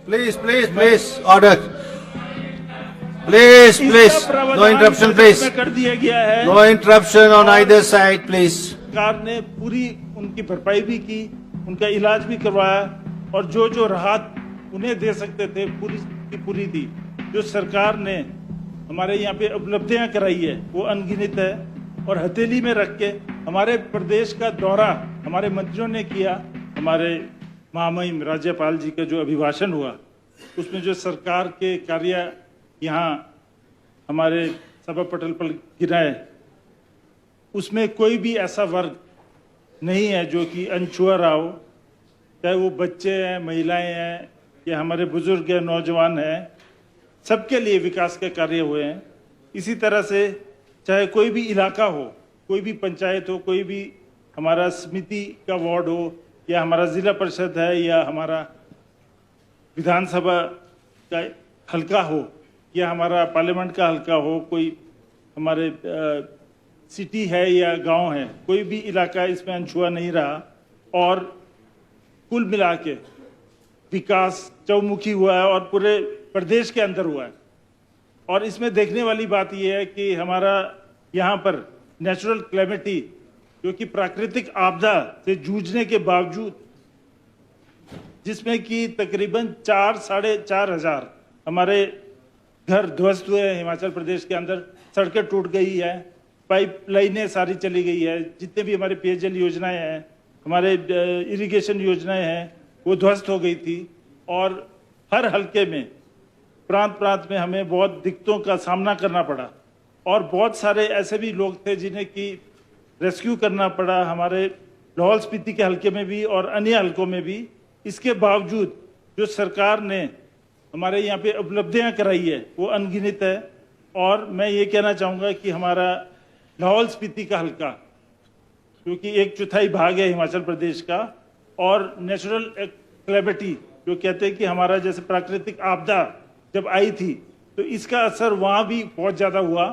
Please, order. Please, no interruption, please. कर दिया गया है। No interruption on either side, please. सरकार ने पूरी उनकी भरपाई भी की, उनका इलाज भी करवाया और जो राहत उन्हें दे सकते थे पूरी की पूरी दी। जो सरकार ने हमारे यहाँ पे उपलब्धियां कराई है वो अनगिनत है और हथेली में रख के हमारे प्रदेश का दौरा हमारे मंत्रियों ने किया। हमारे महामहिम राज्यपाल जी का जो अभिभाषण हुआ उसमें जो सरकार के कार्य यहाँ हमारे सभा पटल पर गिराए, उसमें कोई भी ऐसा वर्ग नहीं है जो कि अनछुआ रहा हो, चाहे वो बच्चे हैं, महिलाएं हैं या हमारे बुजुर्ग हैं, नौजवान हैं, सबके लिए विकास के कार्य हुए हैं। इसी तरह से चाहे कोई भी इलाका हो, कोई भी पंचायत हो, कोई भी हमारा समिति का वार्ड हो या हमारा जिला परिषद है या हमारा विधानसभा का हल्का हो या हमारा पार्लियामेंट का हल्का हो, कोई हमारे सिटी है या गांव है, कोई भी इलाका इसमें अनछुआ नहीं रहा और कुल मिला के विकास चौमुखी हुआ है और पूरे प्रदेश के अंदर हुआ है। और इसमें देखने वाली बात यह है कि हमारा यहाँ पर नेचुरल क्लेमिटी जो कि प्राकृतिक आपदा से जूझने के बावजूद, जिसमें कि तकरीबन 4-4.5 हजार हमारे घर ध्वस्त हुए हैं हिमाचल प्रदेश के अंदर, सड़कें टूट गई है, पाइप लाइनें सारी चली गई है, जितने भी हमारे पेयजल योजनाएं हैं, हमारे इरिगेशन योजनाएं हैं, वो ध्वस्त हो गई थी। और हर हलके में प्रांत प्रांत में हमें बहुत दिक्कतों का सामना करना पड़ा और बहुत सारे ऐसे भी लोग थे जिन्हें कि रेस्क्यू करना पड़ा, हमारे लाहौल स्पीति के हलके में भी और अन्य हलकों में भी। इसके बावजूद जो सरकार ने हमारे यहाँ पे उपलब्धियां कराई है वो अनगिनत है। और मैं ये कहना चाहूँगा कि हमारा लाहौल स्पीति का हल्का, क्योंकि 1/4 भाग है हिमाचल प्रदेश का, और नेचुरल क्लेमिटी जो कहते हैं कि हमारा जैसे प्राकृतिक आपदा जब आई थी तो इसका असर वहाँ भी बहुत ज़्यादा हुआ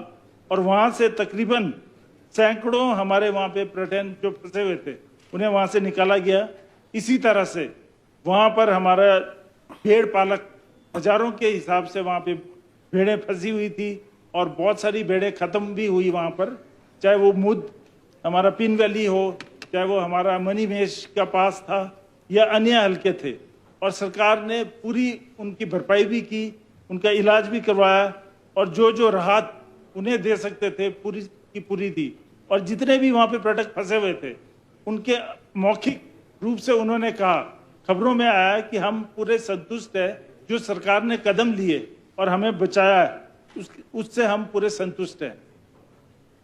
और वहाँ से तकरीबन सैकड़ों हमारे वहाँ पे पर्यटन जो फंसे हुए थे उन्हें वहाँ से निकाला गया। इसी तरह से वहाँ पर हमारा भेड़ पालक हजारों के हिसाब से वहाँ पे भेड़ें फंसी हुई थी और बहुत सारी भेड़ें ख़त्म भी हुई वहाँ पर, चाहे वो मुद हमारा पिन वैली हो, चाहे वो हमारा मणिमहेश का पास था या अन्य हल्के थे। और सरकार ने पूरी उनकी भरपाई भी की, उनका इलाज भी करवाया और जो राहत उन्हें दे सकते थे पूरी की पूरी दी। और जितने भी वहाँ पे पर्यटक फंसे हुए थे उनके मौखिक रूप से उन्होंने कहा, खबरों में आया कि हम पूरे संतुष्ट है जो सरकार ने कदम लिए और हमें बचाया है, उससे हम पूरे संतुष्ट हैं।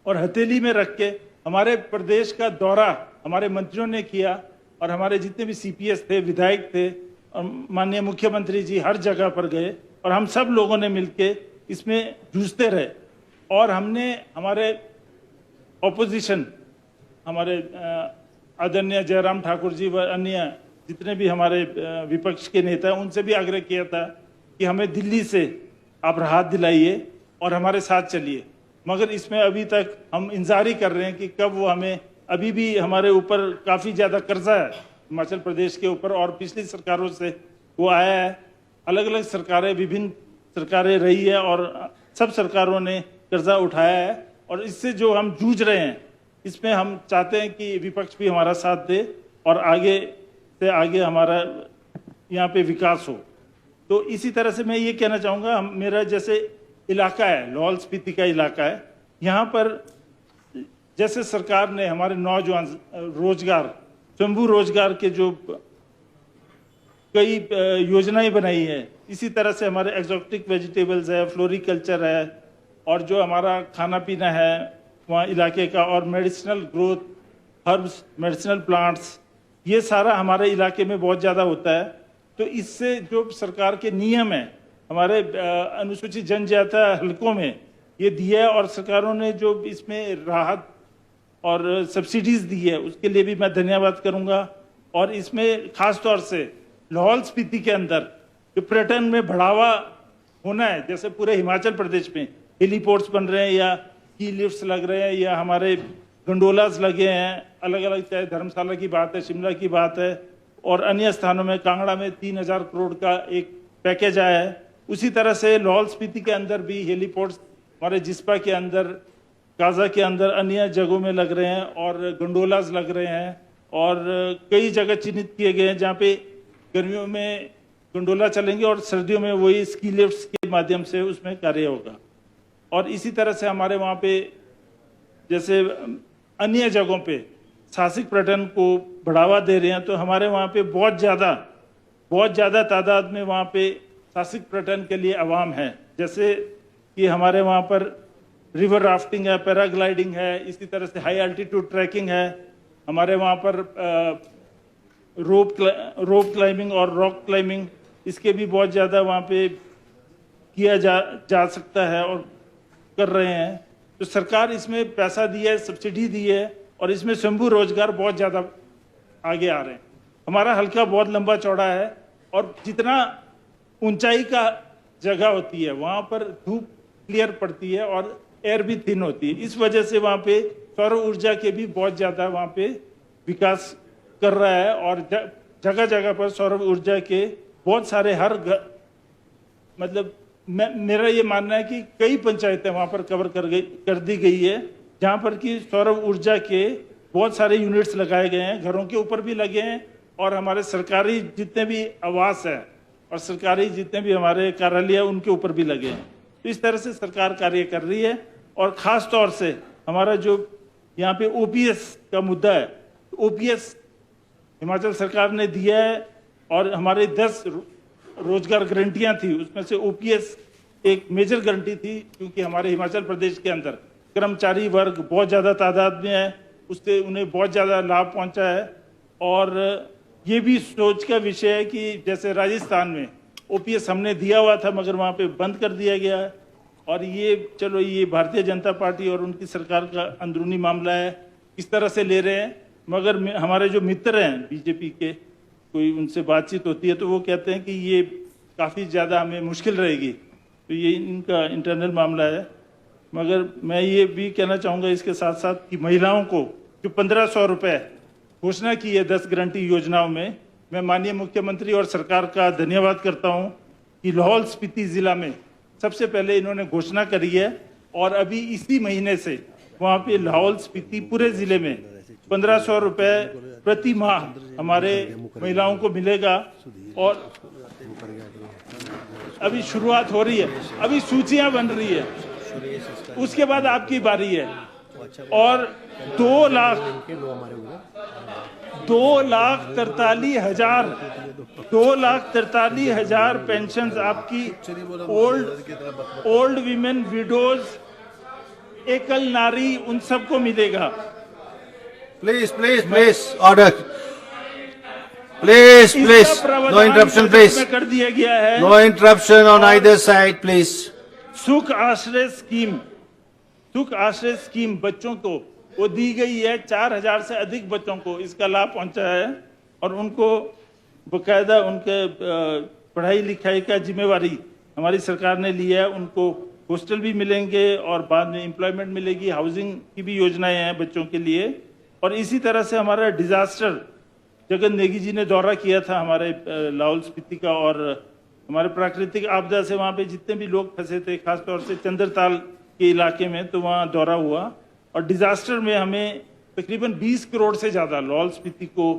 और हथेली में रख के हमारे प्रदेश का दौरा हमारे मंत्रियों ने किया और हमारे जितने भी सीपीएस थे, विधायक थे और माननीय मुख्यमंत्री जी हर जगह पर गए और हम सब लोगों ने मिलके इसमें जूझते रहे। और हमने हमारे ऑपोजिशन, हमारे आदरणीय जयराम ठाकुर जी व अन्य जितने भी हमारे विपक्ष के नेता हैं उनसे भी आग्रह किया था कि हमें दिल्ली से आप राहत दिलाइए और हमारे साथ चलिए। मगर इसमें अभी तक हम इंतजार ही कर रहे हैं कि कब वो हमें, अभी भी हमारे ऊपर काफ़ी ज़्यादा कर्जा है हिमाचल प्रदेश के ऊपर और पिछली सरकारों से वो आया है। अलग अलग सरकारें, विभिन्न सरकारें रही है और सब सरकारों ने कर्जा उठाया है और इससे जो हम जूझ रहे हैं इसमें हम चाहते हैं कि विपक्ष भी हमारा साथ दे और आगे से आगे हमारा यहाँ पे विकास हो। तो इसी तरह से मैं ये कहना चाहूँगा, मेरा जैसे इलाका है, लाहौल स्पीति का इलाका है, यहाँ पर जैसे सरकार ने हमारे नौजवान रोजगार, स्वयंभू रोजगार के जो कई योजनाएं बनाई है, इसी तरह से हमारे एक्सोटिक वेजिटेबल्स है, फ्लोरिकल्चर है और जो हमारा खाना पीना है वहाँ इलाके का, और medicinal growth, herbs, medicinal plants, ये सारा हमारे इलाके में बहुत ज़्यादा होता है। तो इससे जो सरकार के नियम है हमारे अनुसूचित जनजाति हलकों में ये दिया है और सरकारों ने जो इसमें राहत और सब्सिडीज दी है उसके लिए भी मैं धन्यवाद करूंगा। और इसमें खास तौर से लाहौल स्पीति के अंदर जो पर्यटन में बढ़ावा होना है, जैसे पूरे हिमाचल प्रदेश में हेलीपोर्ट्स बन रहे हैं या की लिफ्ट्स लग रहे हैं या हमारे गंडोलास लगे हैं अलग अलग, चाहे धर्मशाला की बात है, शिमला की बात है और अन्य स्थानों में, कांगड़ा में 3000 करोड़ का एक पैकेज आया है। उसी तरह से लाहौल स्पीति के अंदर भी हेलीपोर्ट्स हमारे जिस्पा के अंदर, काजा के अंदर, अन्य जगहों में लग रहे हैं और गंडोलाज लग रहे हैं और कई जगह चिन्हित किए गए हैं जहाँ पे गर्मियों में गंडोला चलेंगे और सर्दियों में वही स्की लिफ्ट्स के माध्यम से उसमें कार्य होगा। और इसी तरह से हमारे वहाँ पे जैसे अन्य जगहों पे साहसिक पर्यटन को बढ़ावा दे रहे हैं, तो हमारे वहाँ पे बहुत ज़्यादा तादाद में वहाँ पे साहसिक पर्यटन के लिए आवाम है। जैसे कि हमारे वहाँ पर रिवर राफ्टिंग है, पैराग्लाइडिंग है, इसी तरह से हाई अल्टीट्यूड ट्रैकिंग है, हमारे वहाँ पर रोप क्लाइंबिंग और रॉक क्लाइंबिंग, इसके भी बहुत ज़्यादा वहाँ पे किया जा सकता है और कर रहे हैं। तो सरकार इसमें पैसा दी है, सब्सिडी दी है और इसमें स्वयंभू रोजगार बहुत ज़्यादा आगे आ रहे हैं। हमारा हल्का बहुत लंबा चौड़ा है और जितना ऊंचाई का जगह होती है वहाँ पर धूप क्लियर पड़ती है और एयर भी थिन होती है। इस वजह से वहाँ पे सौर ऊर्जा के भी बहुत ज़्यादा वहाँ पे विकास कर रहा है और जगह जगह पर सौर ऊर्जा के बहुत सारे मतलब मेरा ये मानना है कि कई पंचायतें वहाँ पर कवर कर दी गई है जहाँ पर कि सौर ऊर्जा के बहुत सारे यूनिट्स लगाए गए हैं, घरों के ऊपर भी लगे हैं और हमारे सरकारी जितने भी आवास है और सरकारी जितने भी हमारे कार्यालय उनके ऊपर भी लगे हैं। तो इस तरह से सरकार कार्य कर रही है और ख़ास तौर से हमारा जो यहाँ पे ओपीएस का मुद्दा है, ओपीएस हिमाचल सरकार ने दिया है और हमारे 10 रोजगार गारंटियाँ थी, उसमें से ओपीएस एक मेजर गारंटी थी क्योंकि हमारे हिमाचल प्रदेश के अंदर कर्मचारी वर्ग बहुत ज़्यादा तादाद में है, उससे उन्हें बहुत ज़्यादा लाभ पहुँचा है। और ये भी सोच का विषय है कि जैसे राजस्थान में ओपीएस हमने दिया हुआ था मगर वहाँ पे बंद कर दिया गया है और ये चलो ये भारतीय जनता पार्टी और उनकी सरकार का अंदरूनी मामला है, किस तरह से ले रहे हैं। मगर हमारे जो मित्र हैं बीजेपी के, कोई उनसे बातचीत होती है तो वो कहते हैं कि ये काफ़ी ज़्यादा हमें मुश्किल रहेगी, तो ये इनका इंटरनल मामला है। मगर मैं ये भी कहना चाहूँगा इसके साथ साथ कि महिलाओं को जो 1500 रुपये घोषणा की है 10 गारंटी योजनाओं में, मैं माननीय मुख्यमंत्री और सरकार का धन्यवाद करता हूं कि लाहौल स्पीति जिला में सबसे पहले इन्होंने घोषणा करी है और अभी इसी महीने से वहां पे लाहौल स्पीति पूरे जिले में 1500 रुपये प्रति माह हमारे महिलाओं को मिलेगा। और अभी शुरुआत हो रही है, अभी सूचियां बन रही है, उसके बाद आपकी बारी है। और 2,43,000 पेंशन आपकी ओल्ड विमेन, विडोज, एकल नारी, उन सबको मिलेगा। Please, order. Please, no interruption, please. कर दिया गया है। No interruption on either side, please. सुख आश्रय स्कीम बच्चों को वो दी गई है, 4000 से अधिक बच्चों को इसका लाभ पहुंचा है और उनको बकायदा उनके पढ़ाई लिखाई का जिम्मेवारी हमारी सरकार ने लिया है। उनको हॉस्टल भी मिलेंगे और बाद में एम्प्लॉयमेंट मिलेगी, हाउसिंग की भी योजनाएं हैं बच्चों के लिए। और इसी तरह से हमारा डिजास्टर, जगन नेगी जी ने दौरा किया था हमारे लाहौल स्पीति का और हमारे प्राकृतिक आपदा से वहाँ पे जितने भी लोग फंसे थे, खासतौर से चंद्रताल के इलाके में, तो वहाँ दौरा हुआ और डिजास्टर में हमें तकरीबन 20 करोड़ से ज़्यादा लाहौल स्पीति को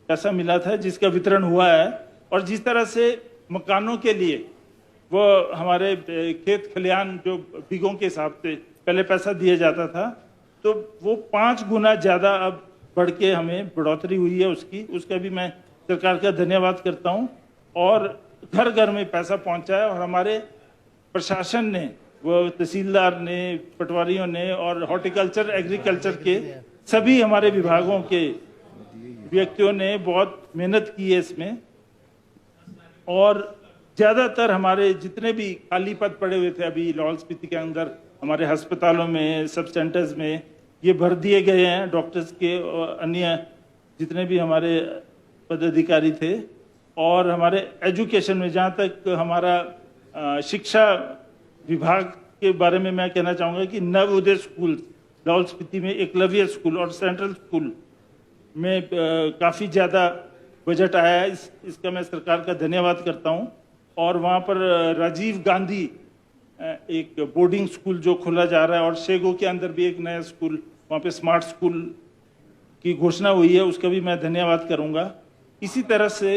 पैसा मिला था जिसका वितरण हुआ है। और जिस तरह से मकानों के लिए वो हमारे खेत खलियान जो बीघों के हिसाब से पहले पैसा दिया जाता था, तो वो 5 गुना ज़्यादा अब बढ़ के हमें बढ़ोतरी हुई है उसका भी मैं सरकार का धन्यवाद करता हूँ। और घर घर में पैसा पहुँचा है और हमारे प्रशासन ने, वो तहसीलदार ने, पटवारियों ने और हॉर्टिकल्चर एग्रीकल्चर के सभी हमारे विभागों के व्यक्तियों ने बहुत मेहनत की है इसमें। और ज़्यादातर हमारे जितने भी खाली पद पड़े हुए थे अभी लाहौल स्पीति के अंदर, हमारे अस्पतालों में, सब सेंटर्स में ये भर दिए गए हैं, डॉक्टर्स के और अन्य जितने भी हमारे पदाधिकारी थे। और हमारे एजुकेशन में, जहाँ तक हमारा शिक्षा विभाग के बारे में मैं कहना चाहूँगा कि नवोदय स्कूल लाहौल स्पीति में, एकलव्य स्कूल और सेंट्रल स्कूल में काफ़ी ज़्यादा बजट आया है। इसका मैं सरकार का धन्यवाद करता हूँ। और वहाँ पर राजीव गांधी एक बोर्डिंग स्कूल जो खोला जा रहा है, और शेगो के अंदर भी एक नया स्कूल, वहाँ पे स्मार्ट स्कूल की घोषणा हुई है, उसका भी मैं धन्यवाद करूंगा। इसी तरह से